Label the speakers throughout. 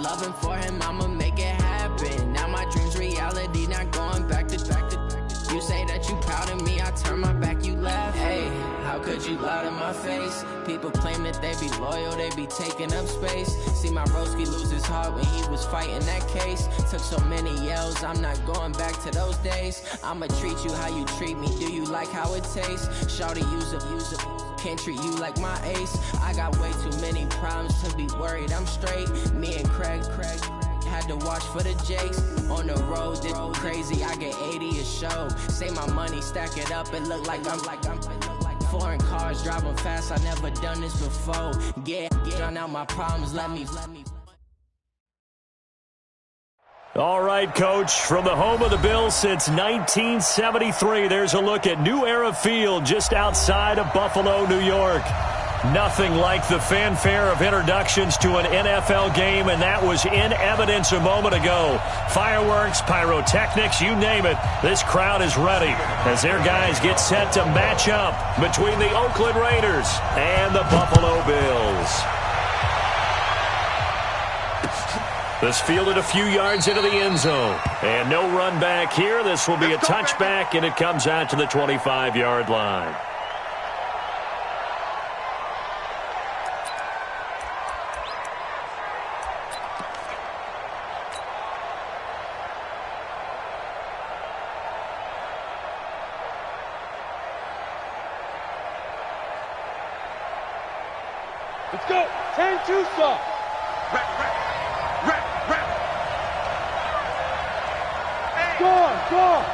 Speaker 1: loving for him, I'ma make it happen. Now my dream's reality, not going back to. You say that you proud of me, I turn my back, you laugh. Hey, how could you lie to my face? People claim that they be loyal, they be taking up space. See my broski lose his heart when he was fighting that case. Took so many yells, I'm not going back to those days. I'ma treat you how you treat me, do you like how it tastes? Shawty, use up, can't treat you like my ace. I got way too many problems to be worried, I'm straight. Me and Craig had to watch for the Jakes. On the road, this crazy, I get 80 a show. Say my money, stack it up, it look like I'm foreign cars, driving fast, I never done this before. Get drown out my problems, let me.
Speaker 2: All right, Coach, from the home of the Bills since 1973, there's a look at New Era Field just outside of Buffalo, New York. Nothing like the fanfare of introductions to an NFL game, and that was in evidence a moment ago. Fireworks, pyrotechnics, you name it. This crowd is ready as their guys get set to match up between the Oakland Raiders and the Buffalo Bills. This fielded a few yards into the end zone. And no run back here. This will be a touchback, and it comes out to the 25-yard line.
Speaker 3: Let's go. 10-2 stop. Go.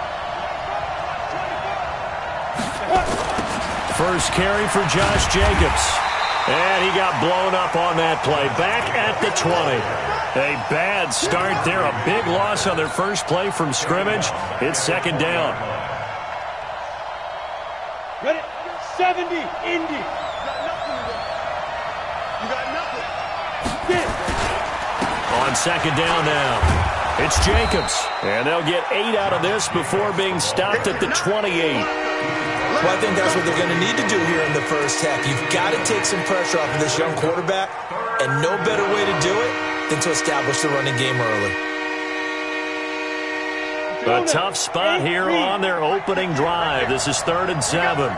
Speaker 2: First carry for Josh Jacobs. And he got blown up on that play. Back at the 20. A bad start there. A big loss on their first play from scrimmage. It's second down.
Speaker 3: Ready? 70, Indy.
Speaker 2: On second down now. It's Jacobs. And they'll get 8 out of this before being stopped at the 28.
Speaker 4: Well, I think that's what they're going to need to do here in the first half. You've got to take some pressure off of this young quarterback, and no better way to do it than to establish the running game early.
Speaker 2: A tough spot here on their opening drive. This is 3rd and 7.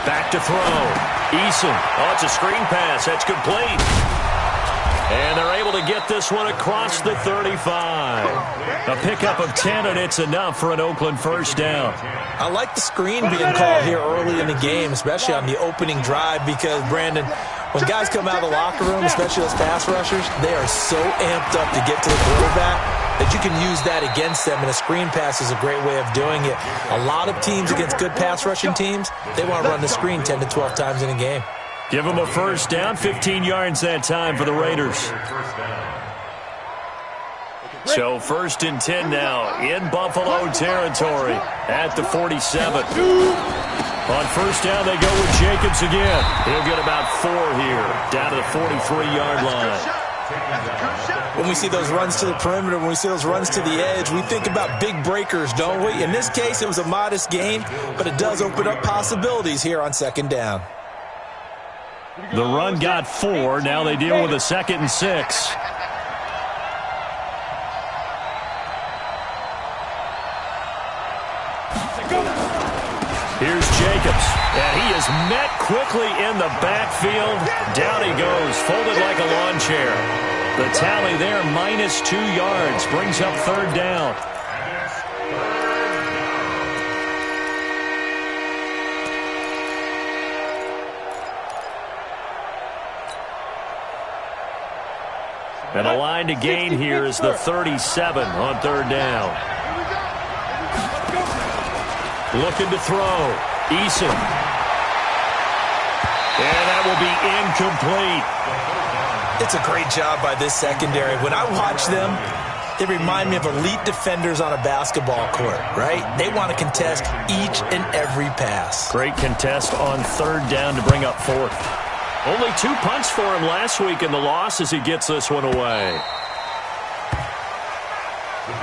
Speaker 2: Back to throw. Eason. Oh, it's a screen pass. That's complete. And they're able to get this one across the 35. A pickup of 10, and it's enough for an Oakland first down.
Speaker 4: I like the screen being called here early in the game, especially on the opening drive, because, Brandon, when guys come out of the locker room, especially those pass rushers, they are so amped up to get to the quarterback that you can use that against them, and a screen pass is a great way of doing it. A lot of teams against good pass rushing teams, they want to run the screen 10 to 12 times in a game.
Speaker 2: Give them a first down, 15 yards that time for the Raiders. So 1st and 10 now in Buffalo territory at the 47. On first down, they go with Jacobs again. He'll get about 4 here, down to the 43-yard line.
Speaker 4: When we see those runs to the perimeter, when we see those runs to the edge, we think about big breakers, don't we? In this case, it was a modest gain, but it does open up possibilities here on second down.
Speaker 2: The run got 4. Now they deal with a 2nd and 6. Here's Jacobs, and he is met quickly in the backfield. Down he goes, folded like a lawn chair. The tally there, -2 yards, brings up 3rd down. And the line to gain here is the 37 on 3rd down. Looking to throw. Eason. And that will be incomplete.
Speaker 4: It's a great job by this secondary. When I watch them, they remind me of elite defenders on a basketball court, right? They want to contest each and every pass.
Speaker 2: Great contest on 3rd down to bring up 4th. Only 2 punts for him last week in the loss as he gets this one away.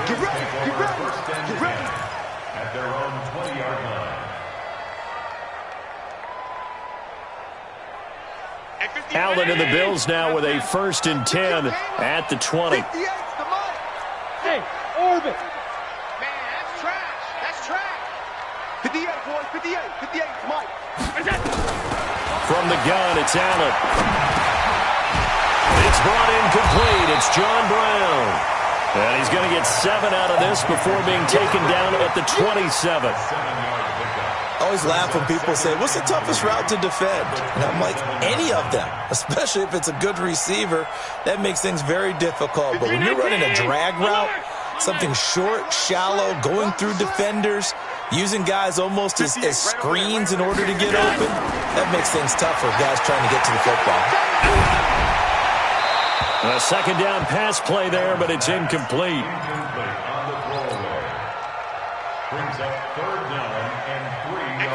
Speaker 5: Get ready. At their own 20-yard line.
Speaker 2: Allen and the Bills now with a 1st and 10 at the 20.
Speaker 3: Hey, Orbit.
Speaker 6: Man, that's trash. That's trash.
Speaker 3: 58, boys. 58, Mike.
Speaker 2: From the gun, it's Allen. It's brought in complete. It's John Brown. And he's going to get 7 out of this before being taken down at the 27.
Speaker 4: I always laugh when people say, what's the toughest route to defend? And I'm like, any of them, especially if it's a good receiver. That makes things very difficult. But when you're running a drag route, something short, shallow, going through defenders, using guys almost as screens in order to get open, that makes things tough for guys trying to get to the football.
Speaker 2: A 2nd down pass play there, but it's incomplete.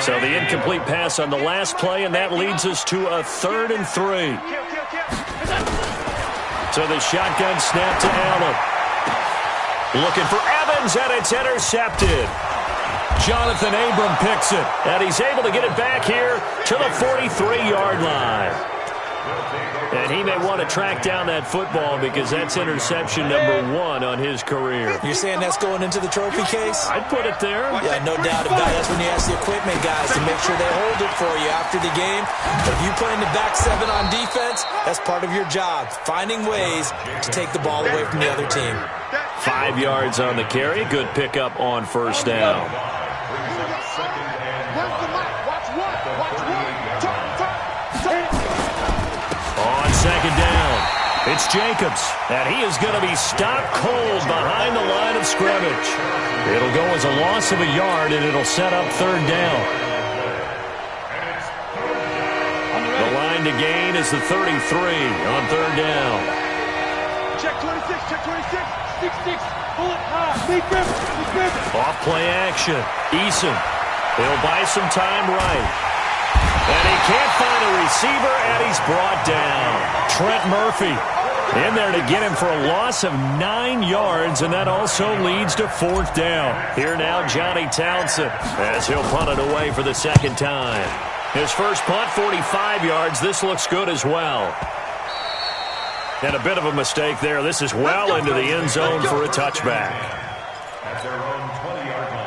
Speaker 2: So the incomplete pass on the last play, and that leads us to a 3rd and 3. So the shotgun snap to Allen. Looking for Evans, and it's intercepted. Jonathan Abram picks it, and he's able to get it back here to the 43-yard line. And he may want to track down that football because that's interception number 1 on his career.
Speaker 4: You're saying that's going into the trophy case?
Speaker 2: I'd put it there.
Speaker 4: Yeah, no doubt about it. That's when you ask the equipment guys to make sure they hold it for you after the game. But if you play in the back 7 on defense, that's part of your job, finding ways to take the ball away from the other team.
Speaker 2: 5 yards on the carry. Good pickup on 1st down. On 2nd down, it's Jacobs, and he is going to be stopped cold behind the line of scrimmage. It'll go as a loss of a yard, and it'll set up 3rd down. The line to gain is the 33 on 3rd down.
Speaker 3: Check 26, check 26. 6-6, pull it high. Make grip.
Speaker 2: Off play action. Eason. He'll buy some time right. And he can't find a receiver, and he's brought down. Trent Murphy in there to get him for a loss of 9 yards, and that also leads to 4th down. Here now, Johnny Townsend, as he'll punt it away for the 2nd time. His first punt, 45 yards. This looks good as well. And a bit of a mistake there. This is well into the end zone for a touchback.
Speaker 5: At their own 20-yard line.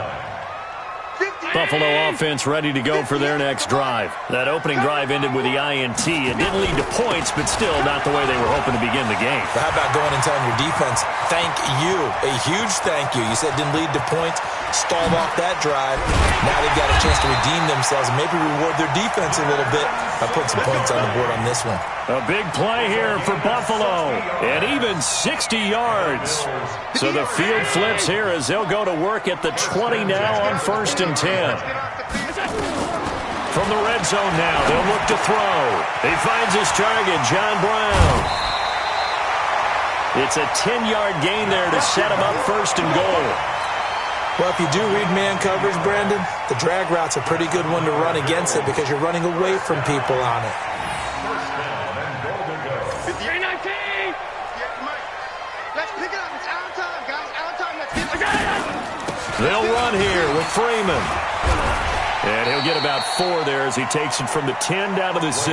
Speaker 2: Buffalo offense ready to go for their next drive. That opening drive ended with the INT. It didn't lead to points, but still not the way they were hoping to begin the game.
Speaker 4: But how about going and telling your defense, thank you, a huge thank you. You said it didn't lead to points, stalled off that drive. Now they've got a chance to redeem themselves and maybe reward their defense a little bit by putting some points on the board on this one.
Speaker 2: A big play here for Buffalo, and even 60 yards. So the field flips here as they'll go to work at the 20 now on 1st and 10. From the red zone now, they'll look to throw. He finds his target, John Brown. It's a 10-yard gain there to set him up 1st and goal.
Speaker 4: Well, if you do read man coverage, Brandon, the drag route's a pretty good one to run against it because you're running away from people on it.
Speaker 6: Let's pick it up. It's our time, guys. Our time. Let's get it.
Speaker 2: They'll run here with Freeman. And he'll get about 4 there as he takes it from the 10 down to the 6.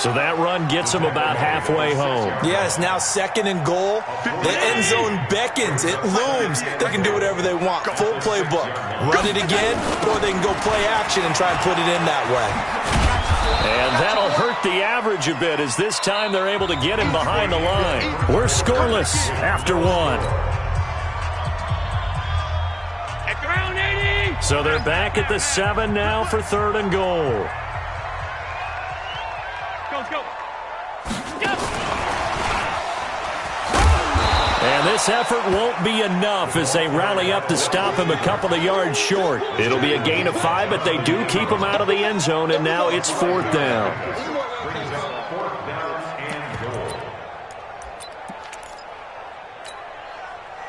Speaker 2: So that run gets him about halfway home.
Speaker 4: Yeah, it's now 2nd and goal. The end zone beckons. It looms. They can do whatever they want. Full playbook. Run it again, or they can go play action and try and put it in that way.
Speaker 2: And that'll hurt the average a bit as this time they're able to get him behind the line. We're scoreless after 1. So they're back at the 7 now for 3rd and goal.
Speaker 3: Let's go.
Speaker 2: And this effort won't be enough as they rally up to stop him a couple of yards short. It'll be a gain of 5, but they do keep him out of the end zone, and now it's 4th down.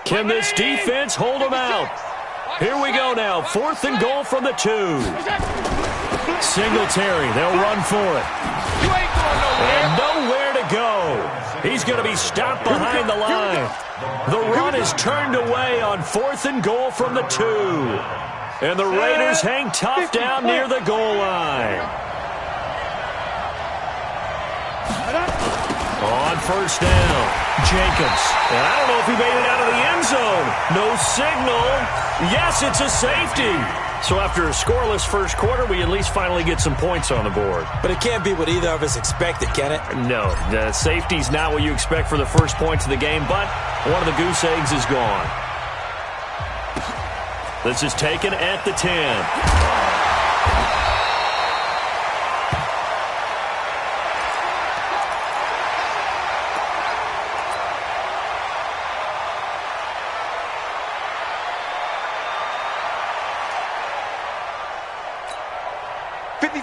Speaker 2: Can this defense hold him out? Here we go now. 4th and goal from the 2. Singletary, they'll run for it. And nowhere to go. He's going to be stopped behind the line. The run is turned away on 4th and goal from the 2. And the Raiders hang tough down near the goal line. On first down, Jacobs. And I don't know if he made it out of the end zone. No signal. Yes, it's a safety. So after a scoreless first quarter, we at least finally get some points on the board.
Speaker 4: But it can't be what either of us expected, can it?
Speaker 2: No, the safety's not what you expect for the first points of the game, but one of the goose eggs is gone. This is taken at the 10.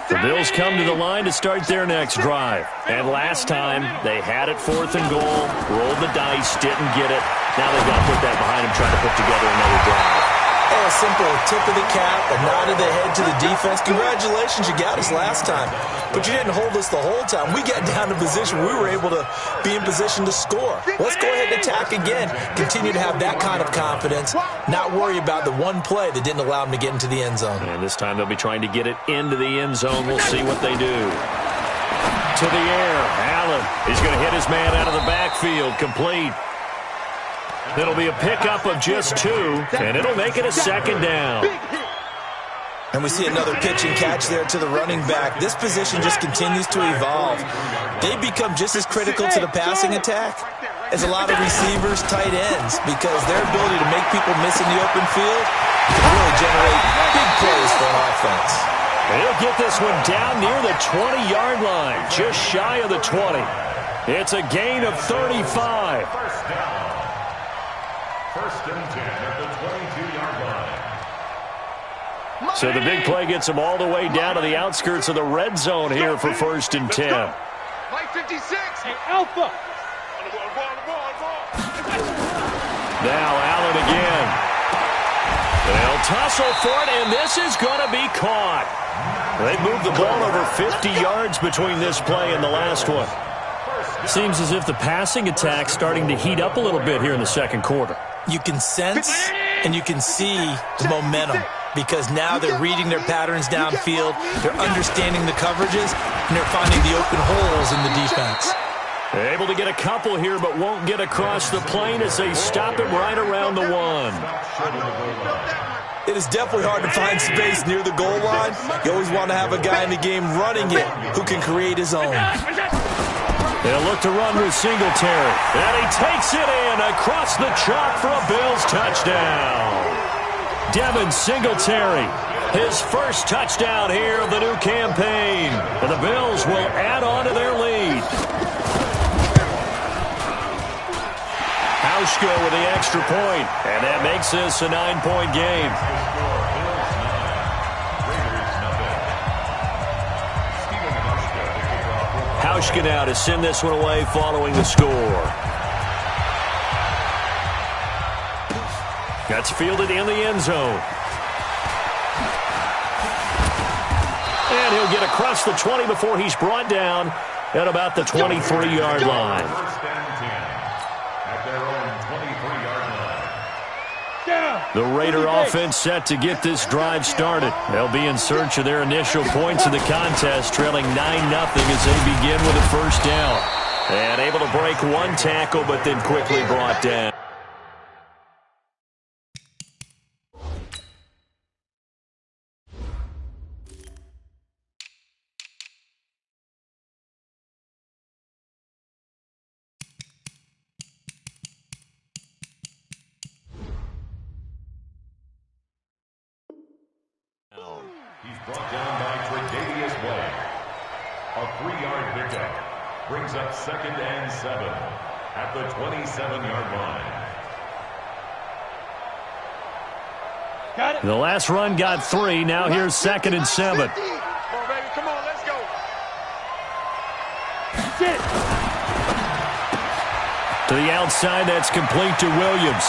Speaker 2: The Bills come to the line to start their next drive. And last time, they had it 4th and goal, rolled the dice, didn't get it. Now they've got to put that behind them, trying to put together another drive.
Speaker 4: Oh, a simple tip of the cap, a nod of the head to the defense. Congratulations, you got us last time. But you didn't hold us the whole time. We got down to position. We were able to be in position to score. Let's go ahead and attack again. Continue to have that kind of confidence. Not worry about the one play that didn't allow them to get into the end zone.
Speaker 2: And this time they'll be trying to get it into the end zone. We'll see what they do. To the air, Allen. He's going to hit his man out of the backfield. Complete. It'll be a pickup of just 2, and it'll make it a 2nd down.
Speaker 4: And we see another pitch and catch there to the running back. This position just continues to evolve. They become just as critical to the passing attack as a lot of receivers, tight ends, because their ability to make people miss in the open field can really generate big plays for an offense.
Speaker 2: He'll get this one down near the 20-yard line, just shy of the 20. It's a gain of 35.
Speaker 5: First down. First and 10 at the 22-yard line.
Speaker 2: So the big play gets them all the way down to the outskirts of the red zone here for 1st and 10.
Speaker 6: Mike 56.
Speaker 3: Hey, Alpha.
Speaker 2: Now Allen again. They'll tussle for it, and this is going to be caught. They moved the ball over 50 yards between this play and the last one. Seems as if the passing attack's starting to heat up a little bit here in the second quarter.
Speaker 4: You can sense and you can see the momentum because now they're reading their patterns downfield, they're understanding the coverages, and they're finding the open holes in the defense.
Speaker 2: They're able to get a couple here, but won't get across the plane as they stop him right around the 1.
Speaker 4: It is definitely hard to find space near the goal line. You always want to have a guy in the game running it who can create his own.
Speaker 2: They'll look to run with Singletary. And he takes it in across the chalk for a Bills touchdown. Devin Singletary, his first touchdown here of the new campaign. And the Bills will add on to their lead. Hauschka with the extra point. And that makes this a 9-point game. Hauschka now to send this one away following the score. That's fielded in the end zone. And he'll get across the 20 before he's brought down at about the 23-yard line.
Speaker 5: First and 10 at their own 23-yard line.
Speaker 2: The Raider offense set to get this drive started. They'll be in search of their initial points in the contest, trailing 9-0 as they begin with a first down. And able to break one tackle, but then quickly brought down.
Speaker 5: He's brought down by Tre'Davious White. A 3-yard pickup brings up 2nd and 7 at the 27-yard line.
Speaker 3: Got it.
Speaker 2: The last run got 3. Now here's 2nd and 7.
Speaker 6: Come on, baby. Come on, let's go.
Speaker 3: Get it.
Speaker 2: To the outside, that's complete to Williams.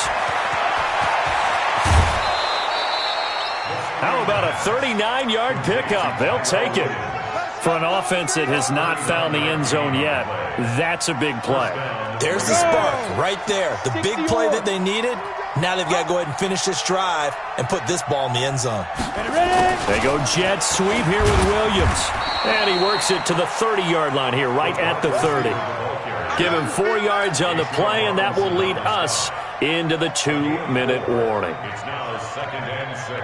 Speaker 2: How about a 39-yard pickup? They'll take it. For an offense that has not found the end zone yet, that's a big play.
Speaker 4: There's the spark right there. The big play that they needed. Now they've got to go ahead and finish this drive and put this ball in the end zone.
Speaker 2: They go jet sweep here with Williams. And he works it to the 30-yard line here, right at the 30. Give him 4 yards on the play, and that will lead us into the 2-minute warning.
Speaker 5: It's now 2nd and 6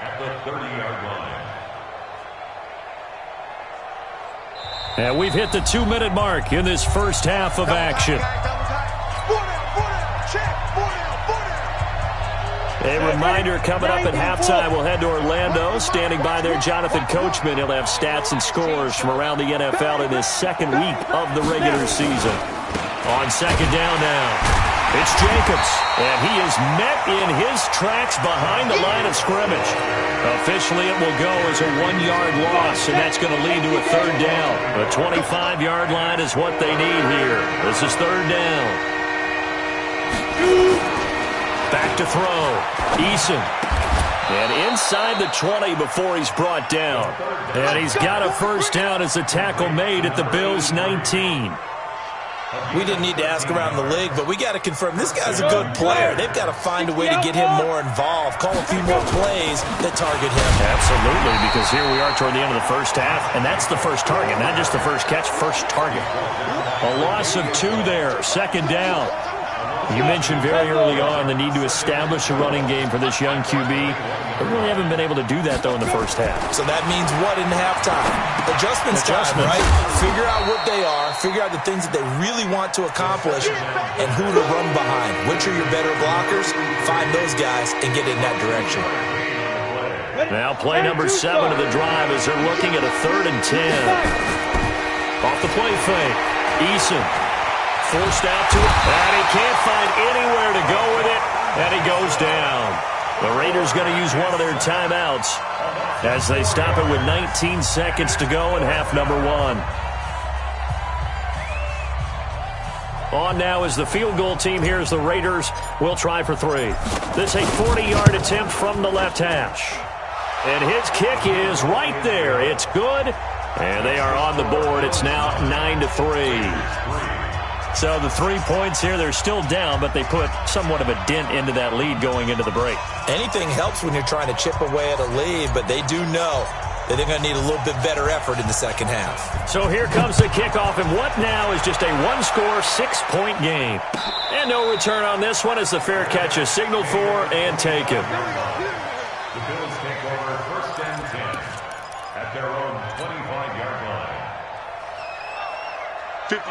Speaker 5: at the 30-yard line.
Speaker 2: And we've hit the 2-minute mark in this first half of action. A reminder coming up at halftime, we'll head to Orlando. Standing by there, Jonathan Coachman. He'll have stats and scores from around the NFL in this second week of the regular season. On second down now, it's Jacobs, and he is met in his tracks behind the line of scrimmage. Officially, it will go as a 1-yard loss, and that's going to lead to a third down. The 25-yard line is what they need here. This is third down. Back to throw. Eason. And inside the 20 before he's brought down. And he's got a first down as the tackle made at the Bills' 19.
Speaker 4: We didn't need to ask around the league, but we got to confirm this guy's a good player. They've got to find a way to get him more involved, call a few more plays that target him.
Speaker 2: Absolutely, because here we are toward the end of the first half, and that's the first target, not just the first catch, first target. A loss of 2 there, second down. You mentioned very early on the need to establish a running game for this young QB. They really haven't been able to do that, though, in the first half.
Speaker 4: So that means what in halftime? Adjustments time, right? Figure out what they are, figure out the things that they really want to accomplish, and who to run behind. Which are your better blockers? Find those guys and get in that direction.
Speaker 2: Now play number 7 of the drive as they're looking at a 3rd and 10. Off the play fake, Eason. Forced out to it, and he can't find anywhere to go with it, and he goes down. The Raiders going to use one of their timeouts as they stop it with 19 seconds to go in half number 1. On now is the field goal team. Here's the Raiders. We'll try for 3. This a 40-yard attempt from the left hash. And his kick is right there. It's good, and they are on the board. It's now 9-3. So the 3 points here, they're still down, but they put somewhat of a dent into that lead going into the break.
Speaker 4: Anything helps when you're trying to chip away at a lead, but they do know that they're going to need a little bit better effort in the second half.
Speaker 2: So here comes the kickoff, and what now is just a 1-score, 6-point game. And no return on this one as the fair catch is signaled for and taken.
Speaker 5: The Bills take over 1st and 10 at their own 25-yard line.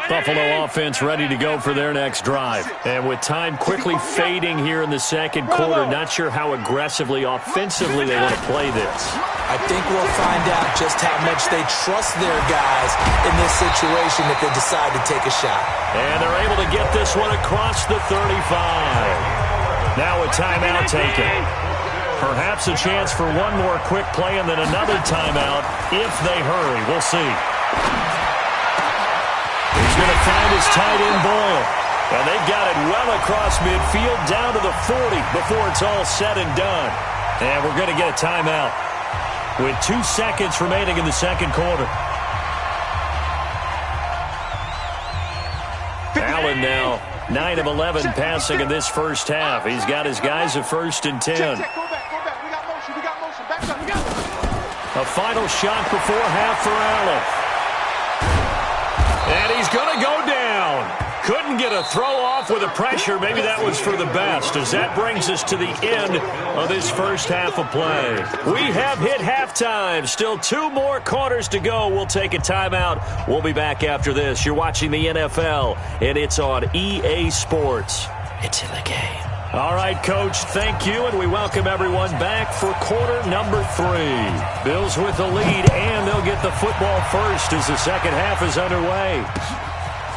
Speaker 2: Buffalo offense ready to go for their next drive. And with time quickly fading here in the second quarter, not sure how aggressively, offensively they want to play this.
Speaker 4: I think we'll find out just how much they trust their guys in this situation if they decide to take a shot.
Speaker 2: And they're able to get this one across the 35. Now a timeout taken. Perhaps a chance for one more quick play and then another timeout if they hurry. We'll see. He's going to find his tight end Boyle. And they've got it well across midfield down to the 40 before it's all said and done. And we're going to get a timeout with 2 seconds remaining in the second quarter. Allen now 9 of 11 passing in this first half. He's got his guys at 1st and 10.
Speaker 6: Check, go back. We got motion. Back up. We got motion.
Speaker 2: A final shot before half for Allen. And he's going to go down. Couldn't get a throw off with the pressure. Maybe that was for the best, as that brings us to the end of this first half of play. We have hit halftime. Still 2 more quarters to go. We'll take a timeout. We'll be back after this. You're watching the NFL, and it's on EA Sports. It's in the game. All right, Coach, thank you, and we welcome everyone back for quarter number 3. Bills with the lead, and they'll get the football first as the second half is underway.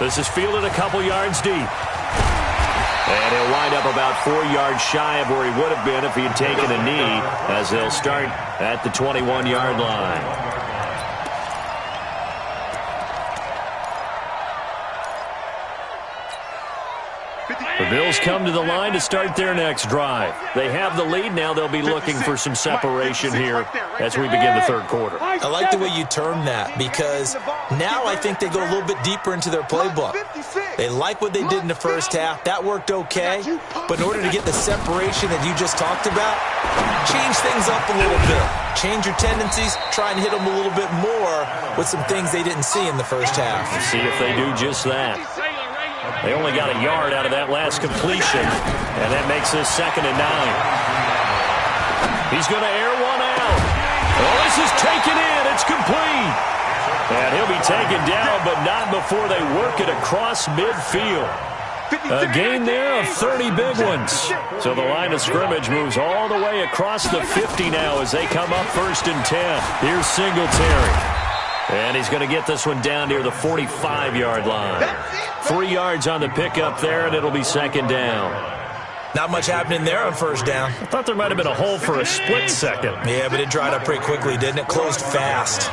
Speaker 2: This is fielded a couple yards deep. And he'll wind up about 4 yards shy of where he would have been if he had taken a knee, as they'll start at the 21-yard line. The Bills come to the line to start their next drive. They have the lead. Now they'll be looking for some separation here as we begin the third quarter.
Speaker 4: I like the way you term that, because now I think they go a little bit deeper into their playbook. They like what they did in the first half. That worked okay. But in order to get the separation that you just talked about, change things up a little bit. Change your tendencies. Try and hit them a little bit more with some things they didn't see in the first half.
Speaker 2: See if they do just that. They only got a yard out of that last completion, and that makes this 2nd and 9. He's going to air one out. Oh, this is taken in. It's complete. And he'll be taken down, but not before they work it across midfield. A gain there of 30 big ones. So the line of scrimmage moves all the way across the 50 now as they come up 1st and 10. Here's Singletary. And he's going to get this one down near the 45-yard line. 3 yards on the pickup there, and it'll be 2nd down.
Speaker 4: Not much happening there on 1st down.
Speaker 2: I thought there might have been a hole for a split second.
Speaker 4: Yeah, but it dried up pretty quickly, didn't it? Closed fast.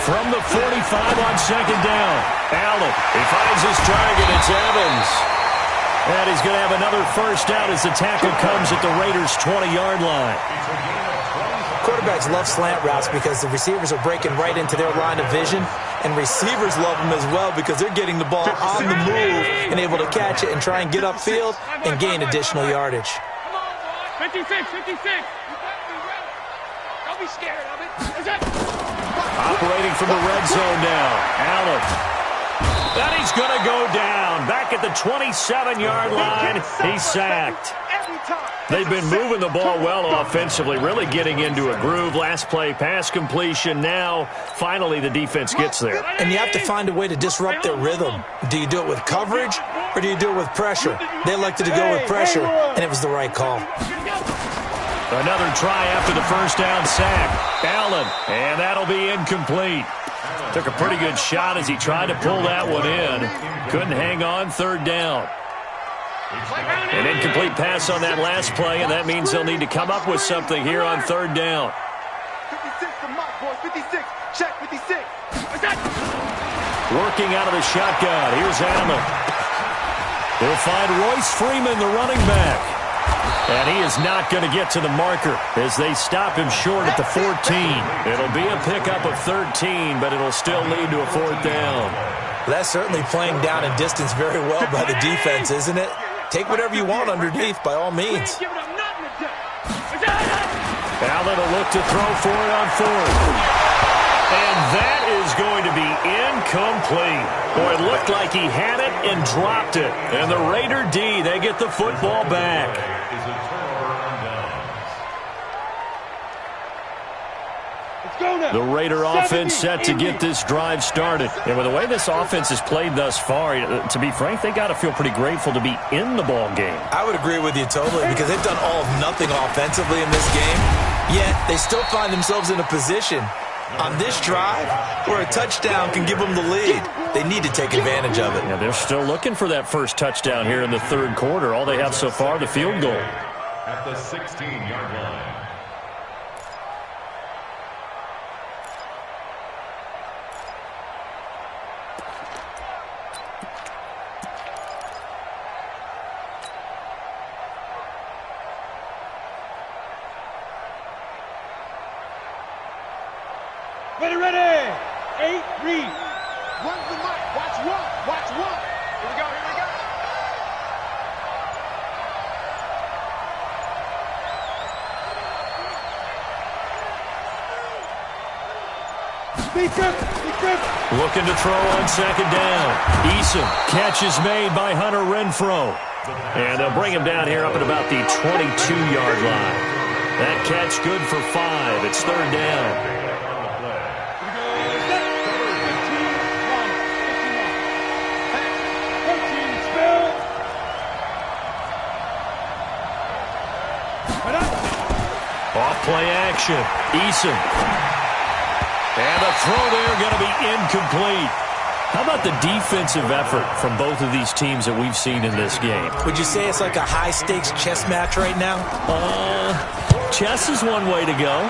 Speaker 2: From the 45 on 2nd down. Allen, he finds his target. It's Evans. And he's going to have another 1st down as the tackle comes at the Raiders' 20-yard line.
Speaker 4: Quarterbacks love slant routes because the receivers are breaking right into their line of vision, and receivers love them as well because they're getting the ball on the move and able to catch it and try and get upfield and gain additional yardage.
Speaker 3: 56, 56. Don't be scared of it.
Speaker 2: Operating from the red zone now. Allen. And he's going to go down. Back at the 27-yard line. He's sacked. They've been moving the ball well offensively, really getting into a groove. Last play, pass completion. Now, finally, the defense gets there.
Speaker 4: And you have to find a way to disrupt their rhythm. Do you do it with coverage or do you do it with pressure? They elected to go with pressure, and it was the right call.
Speaker 2: Another try after the 1st down sack. Allen, and that'll be incomplete. Took a pretty good shot as he tried to pull that one in. Couldn't hang on 3rd down. An incomplete pass on that last play, and that means they'll need to come up with something here on 3rd down.
Speaker 6: 56 to Mike, boys. 56. Check 56.
Speaker 2: Working out of the shotgun. Here's Allen. They'll find Royce Freeman, the running back. And he is not going to get to the marker as they stop him short at the 14. It'll be a pickup of 13, but it'll still lead to a 4th down.
Speaker 4: That's certainly playing down and distance very well by the defense, isn't it? Take whatever you want underneath, by all means.
Speaker 2: Allen will look to throw for it on 4th. And that is going to be incomplete. Boy, it looked like he had it and dropped it. And the Raider D, they get the football back. The Raider offense set to get this drive started. And with the way this offense has played thus far, to be frank, they got to feel pretty grateful to be in the ball game.
Speaker 4: I would agree with you totally because they've done all of nothing offensively in this game, yet they still find themselves in a position on this drive where a touchdown can give them the lead. They need to take advantage of it.
Speaker 2: Yeah, they're still looking for that first touchdown here in the 3rd quarter. All they have so far, the field goal.
Speaker 5: At the 16-yard line.
Speaker 3: Ready. 8, read.
Speaker 6: Run the mic. Watch one. Watch one. Here we go.
Speaker 2: Looking to throw on 2nd down. Eason. Catch is made by Hunter Renfrow. And they'll bring him down here up at about the 22-yard line. That catch good for 5. It's 3rd down. Off-play action. Eason. And the throw there going to be incomplete. How about the defensive effort from both of these teams that we've seen in this game?
Speaker 4: Would you say it's like a high-stakes chess match right now?
Speaker 2: Chess is one way to go.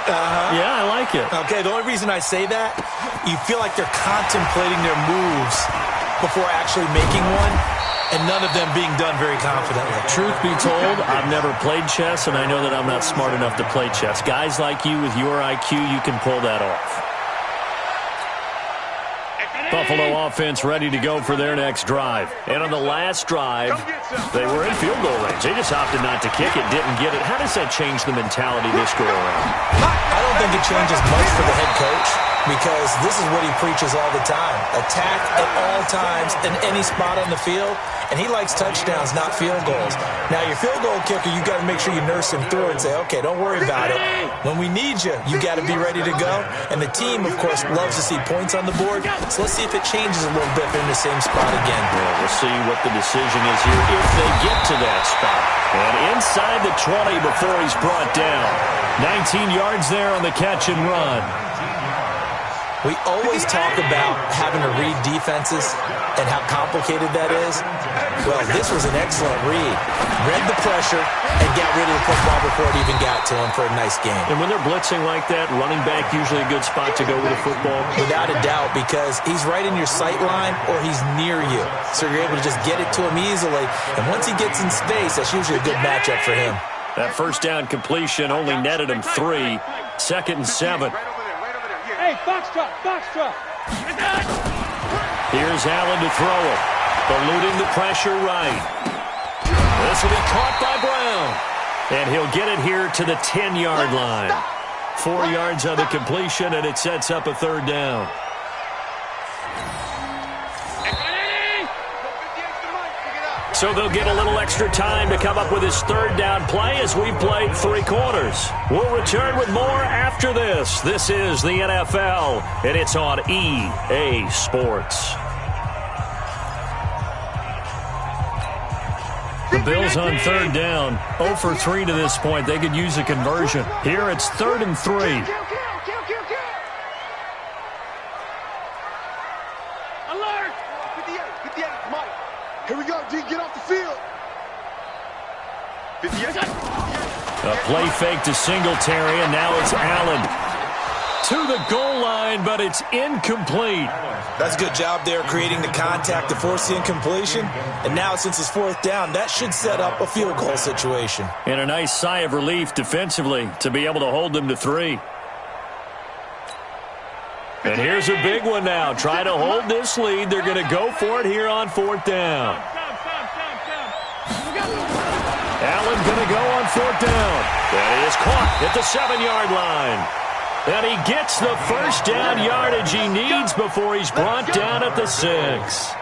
Speaker 2: Yeah, I like it.
Speaker 4: Okay, the only reason I say that, you feel like they're contemplating their moves before actually making one, and none of them being done very confidently.
Speaker 2: Truth be told, I've never played chess, and I know that I'm not smart enough to play chess. Guys like you with your IQ, you can pull that off. Buffalo offense ready to go for their next drive. And on the last drive, they were in field goal range. They just opted not to kick it, didn't get it. How does that change the mentality this go around?
Speaker 4: I don't think it changes much for the head coach. because this is what he preaches all the time. Attack at all times in any spot on the field, and he likes touchdowns, not field goals. Now, your field goal kicker, you got to make sure you nurse him through and say, okay, don't worry about it. When we need you, you got to be ready to go. And the team, of course, loves to see points on the board. So let's see if it changes a little bit in the same spot again.
Speaker 2: Well, we'll see what the decision is here if they get to that spot. And inside the 20 before he's brought down. 19 yards there on the catch and run.
Speaker 4: We always talk about having to read defenses and how complicated that is. Well, this was an excellent read. Read the pressure and got rid of the football before it even got to him for a nice game.
Speaker 2: And when they're blitzing like that, running back usually a good spot to go with the football?
Speaker 4: Without a doubt, because he's right in your sight line or he's near you. So you're able to just get it to him easily. And once he gets in space, that's usually a good matchup for him.
Speaker 2: That first down completion only netted him 3. 2nd and 7.
Speaker 3: Hey, box drop, box drop.
Speaker 2: Here's Allen to throw it. Eluding the pressure right. This will be caught by Brown. And he'll get it here to the 10-yard line. 4 yards on the completion, and it sets up a 3rd down. So they'll get a little extra time to come up with his 3rd down play as we've played 3 quarters. We'll return with more after this. This is the NFL, and it's on EA Sports. The Bills on 3rd down. 0 for 3 to this point. They could use a conversion. Here it's 3rd and 3.
Speaker 3: Alert!
Speaker 6: 58, Mike. Here we go, D, get off the field. 58.
Speaker 2: A play fake to Singletary, and now it's Allen. To the goal line, but it's incomplete.
Speaker 4: That's a good job there creating the contact to force the incompletion. And now since it's 4th down, that should set up a field goal situation.
Speaker 2: And a nice sigh of relief defensively to be able to hold them to 3. And here's a big one now. Try to hold this lead. They're going to go for it here on 4th down. Allen going to go on 4th down. And he is caught at the 7-yard line. And he gets the first down yardage he needs before he's brought down at the 6.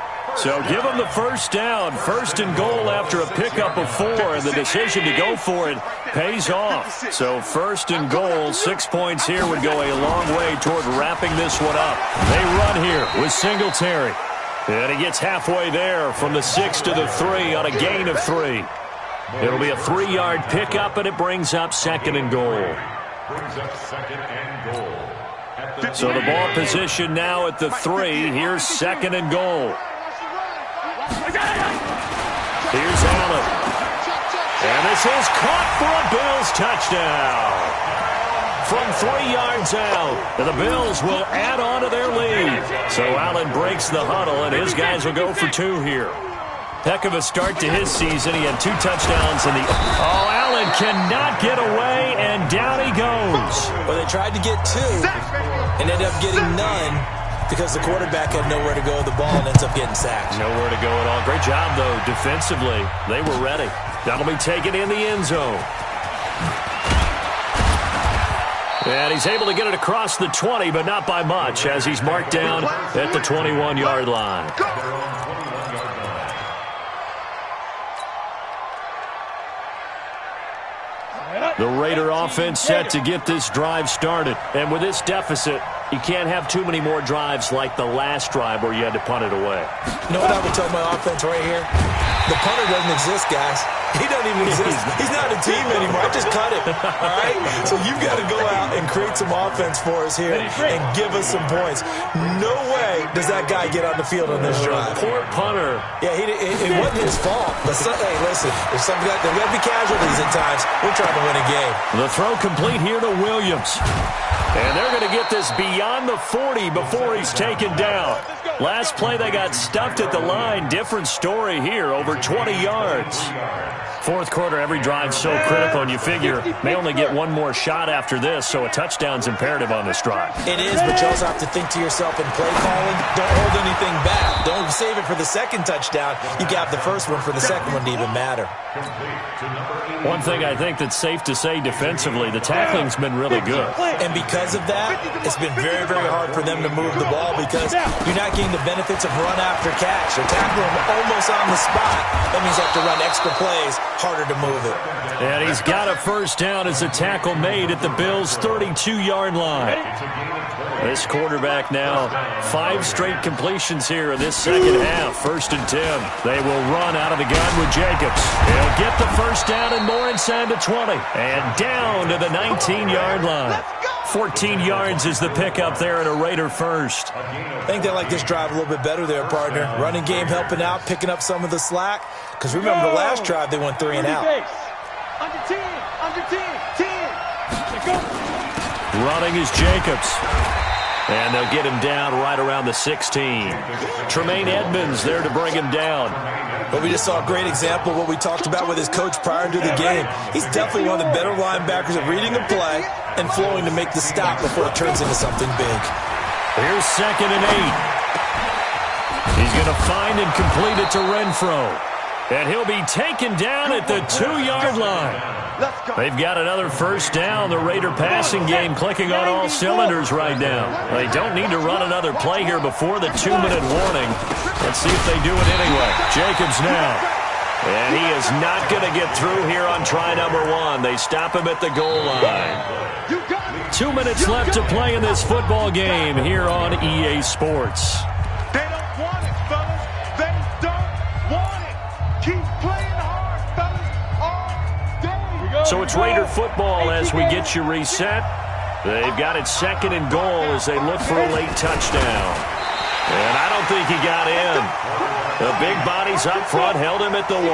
Speaker 2: So give him the first down. 1st and goal after a pickup of 4. And the decision to go for it pays off. So 1st and goal, 6 points here would go a long way toward wrapping this one up. They run here with Singletary. And he gets halfway there from the 6 to the 3 on a gain of 3. It'll be a 3-yard pickup, and it brings up 2nd and goal.
Speaker 5: Brings up 2nd and goal.
Speaker 2: So the ball position now at the 3. Here's 2nd and goal. Here's Allen. And this is caught for a Bills touchdown. From 3 yards out, and the Bills will add on to their lead. So Allen breaks the huddle, and his guys will go for 2 here. Heck of a start to his season. He had 2 touchdowns in the... Oh, Allen cannot get away, and down he goes.
Speaker 4: Well, they tried to get 2 and ended up getting none because the quarterback had nowhere to go with the ball and ends up getting sacked.
Speaker 2: Nowhere to go at all. Great job, though, defensively. They were ready. That'll be taken in the end zone. And he's able to get it across the 20, but not by much, as he's marked down at the 21-yard line. The Raider offense set to get this drive started. And with this deficit, you can't have too many more drives like the last drive where you had to punt it away.
Speaker 4: You know what I would tell my offense right here? The punter doesn't exist, guys. He doesn't even exist. He's not a team anymore. I just cut him. All right? So you've got to go out and create some offense for us here and give us some points. No way does that guy get on the field on this drive.
Speaker 2: Poor punter.
Speaker 4: Yeah, it wasn't his fault. But hey, listen, there's got to be casualties at times. We're trying to win a game.
Speaker 2: The throw complete here to Williams. And they're going to get this beyond the 40 before he's taken down. Last play, they got stuffed at the line. Different story here, over 20 yards. Fourth quarter, every drive's so critical, and you figure may only get one more shot after this, so a touchdown's imperative on this drive.
Speaker 4: It is, but you also have to think to yourself in play calling, don't hold anything back. Don't save it for the second touchdown. You got the first one for the second one to even matter.
Speaker 2: One thing I think that's safe to say defensively, the tackling's been really good.
Speaker 4: And because of that, it's been very, very hard for them to move the ball because you're not getting the benefits of run after catch. They're tackling them almost on the spot. That means you have to run extra plays, harder to move it.
Speaker 2: And he's got a first down as a tackle made at the Bills' 32-yard line. This quarterback now, 5 straight completions here in this second half. 1st and 10. They will run out of the gun with Jacobs. He'll get the first down and more inside the 20. And down to the 19-yard line. 14 yards is the pickup there and a Raider first.
Speaker 4: I think they like this drive a little bit better there, partner. Running game helping out, picking up some of the slack. Because remember the last drive, they went 3 and out.
Speaker 3: Under 10, 10. Go.
Speaker 2: Running is Jacobs. And they'll get him down right around the 16. Tremaine Edmonds there to bring him down.
Speaker 4: But we just saw a great example of what we talked about with his coach prior to the game. He's definitely one of the better linebackers at reading a play and flowing to make the stop before it turns into something big.
Speaker 2: Here's 2nd and 8. He's going to find and complete it to Renfro. And he'll be taken down at the 2-yard line. They've got another first down. The Raider passing game clicking on all cylinders right now. They don't need to run another play here before the 2-minute warning. Let's see if they do it anyway. Jacobs now. And he is not going to get through here on try number 1. They stop him at the goal line. 2 minutes left to play in this football game here on EA Sports.
Speaker 3: They don't want it, fellas. They don't want it. Keep playing hard, fellas, all day.
Speaker 2: So it's Raider football as we get you reset. They've got it 2nd and goal as they look for a late touchdown. And I don't think he got in. The big bodies up front held him at the 1.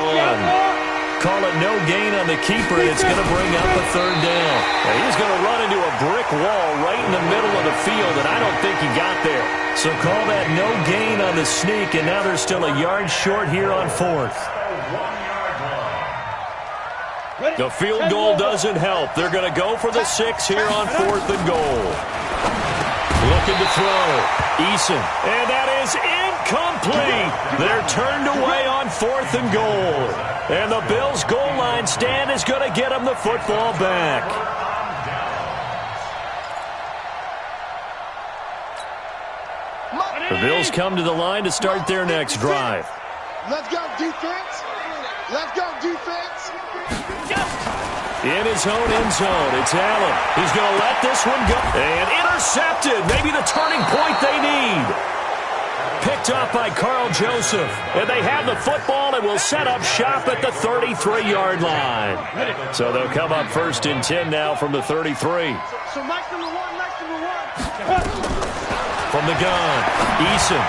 Speaker 2: Call it no gain on the keeper, and it's going to bring up a 3rd down. Now he's going to run into a brick wall right in the middle of the field, and I don't think he got there. So call that no gain on the sneak, and now they're still a yard short here on 4th. The field goal doesn't help. They're going to go for the 6 here on 4th and goal. Looking to throw. Eason. And that is incomplete. They're turned away on 4th and goal. And the Bills' goal line stand is going to get them the football back. The Bills come to the line to start their next drive.
Speaker 6: Let's go, defense. Let's go, defense.
Speaker 2: In his own end zone, it's Allen. He's going to let this one go. And intercepted. Maybe the turning point they need. Picked up by Carl Joseph. And they have the football and will set up shop at the 33-yard line. So they'll come up 1st and 10 now from the 33.
Speaker 3: So nice number 1, nice number 1.
Speaker 2: From the gun, Eason.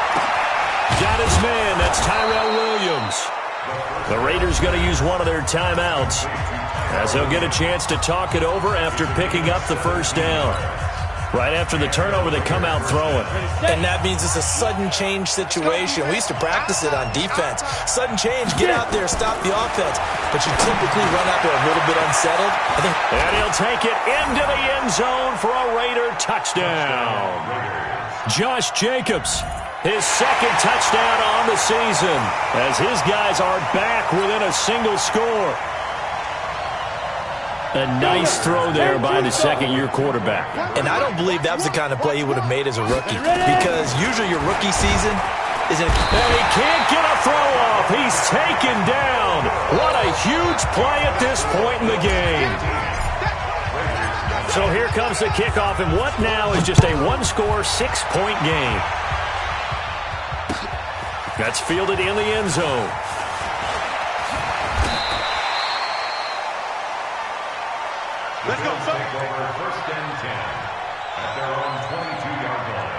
Speaker 2: Got his man. That's Tyrell Williams. The Raiders going to use one of their timeouts as they'll get a chance to talk it over after picking up the first down. Right after the turnover, they come out throwing.
Speaker 4: And that means it's a sudden change situation. We used to practice it on defense. Sudden change, get out there, stop the offense. But you typically run out there a little bit unsettled.
Speaker 2: And he'll take it into the end zone for a Raider touchdown. Josh Jacobs, his 2nd touchdown on the season as his guys are back within a single score. A nice throw there by the 2nd-year quarterback.
Speaker 4: And I don't believe that was the kind of play he would have made as a rookie. Because usually your rookie season isn't...
Speaker 2: And he can't get a throw off. He's taken down. What a huge play at this point in the game. So here comes the kickoff, and what now is just a 1-score, 6-point game. That's fielded in the end zone.
Speaker 3: Let's go, son.
Speaker 5: Take over 1st and 10 at their own 22-yard line.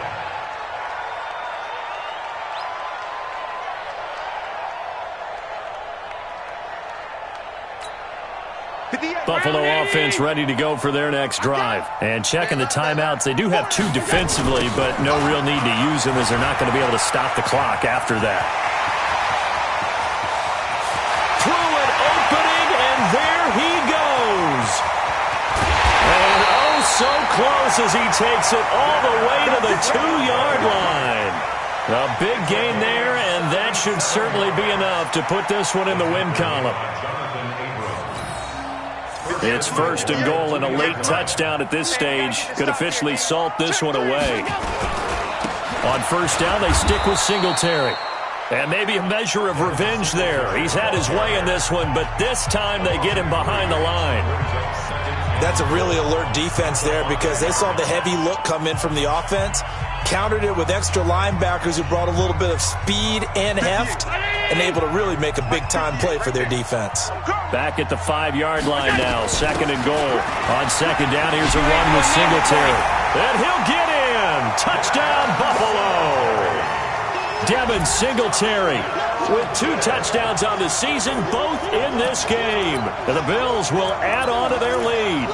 Speaker 2: Buffalo offense ready to go for their next drive. And checking the timeouts, they do have 2 defensively, but no real need to use them as they're not going to be able to stop the clock after that. Threw it, opening, as he takes it all the way to the 2-yard line. A big gain there, and that should certainly be enough to put this one in the win column. It's 1st and goal, and a late touchdown at this stage could officially salt this one away. On 1st down, they stick with Singletary. And maybe a measure of revenge there. He's had his way in this one, but this time they get him behind the line.
Speaker 4: That's a really alert defense there because they saw the heavy look come in from the offense, countered it with extra linebackers who brought a little bit of speed and heft, and able to really make a big-time play for their defense.
Speaker 2: Back at the 5-yard line now, 2nd and goal. On 2nd down, here's a run with Singletary. And he'll get in! Touchdown, Buffalo! Devin Singletary with 2 touchdowns on the season, both in this game. And the Bills will add on to their lead.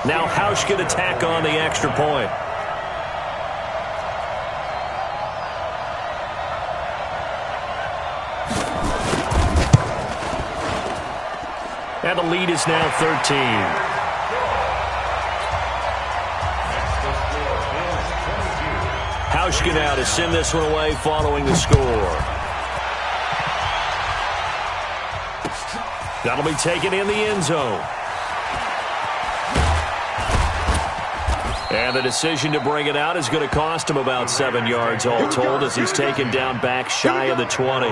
Speaker 2: Now Hausch can attack on the extra point. And the lead is now 13. Hauschka now to send this one away following the score. That'll be taken in the end zone. And the decision to bring it out is going to cost him about 7 yards all told as he's taken down back shy of the 20.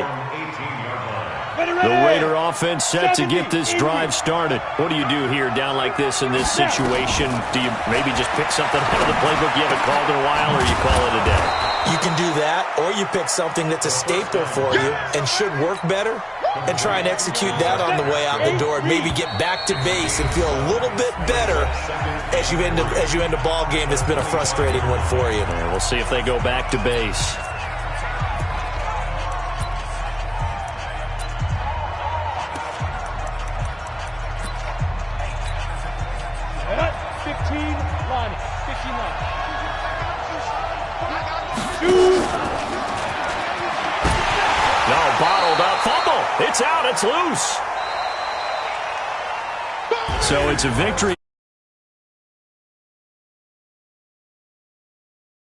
Speaker 2: The Raider offense set to get this drive started. What do you do here down like this in this situation? Do you maybe just pick something out of the playbook you haven't called in a while, or you call it a day?
Speaker 4: You can do that, or you pick something that's a staple for you and should work better and try and execute that on the way out the door and maybe get back to base and feel a little bit better as you end a ball game that's been a frustrating one for you.
Speaker 2: And we'll see if they go back to base. It's out. It's loose. So it's a victory.